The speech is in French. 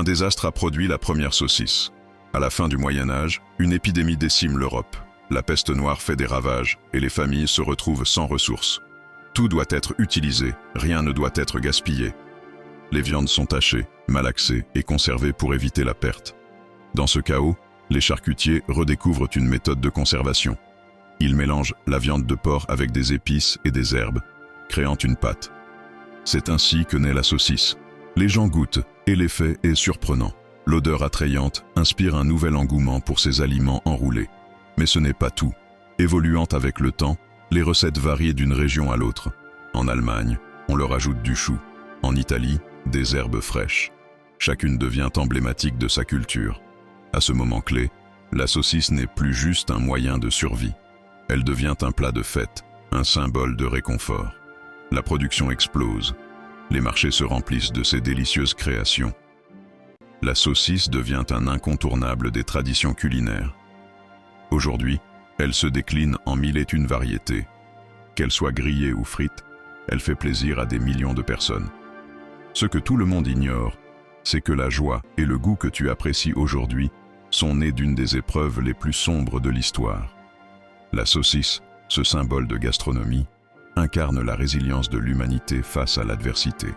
Un désastre a produit la première saucisse. À la fin du Moyen-Âge, une épidémie décime l'Europe. La peste noire fait des ravages et les familles se retrouvent sans ressources. Tout doit être utilisé, rien ne doit être gaspillé. Les viandes sont tachées, malaxées et conservées pour éviter la perte. Dans ce chaos, les charcutiers redécouvrent une méthode de conservation. Ils mélangent la viande de porc avec des épices et des herbes, créant une pâte. C'est ainsi que naît la saucisse. Les gens goûtent et l'effet est surprenant. L'odeur attrayante inspire un nouvel engouement pour ces aliments enroulés. Mais ce n'est pas tout. Évoluant avec le temps, les recettes varient d'une région à l'autre. En Allemagne, on leur ajoute du chou. En Italie, des herbes fraîches. Chacune devient emblématique de sa culture. À ce moment clé, la saucisse n'est plus juste un moyen de survie. Elle devient un plat de fête, un symbole de réconfort. La production explose. Les marchés se remplissent de ces délicieuses créations. La saucisse devient un incontournable des traditions culinaires. Aujourd'hui, elle se décline en mille et une variétés. Qu'elle soit grillée ou frite, elle fait plaisir à des millions de personnes. Ce que tout le monde ignore, c'est que la joie et le goût que tu apprécies aujourd'hui sont nés d'une des épreuves les plus sombres de l'histoire. La saucisse, ce symbole de gastronomie, incarne la résilience de l'humanité face à l'adversité.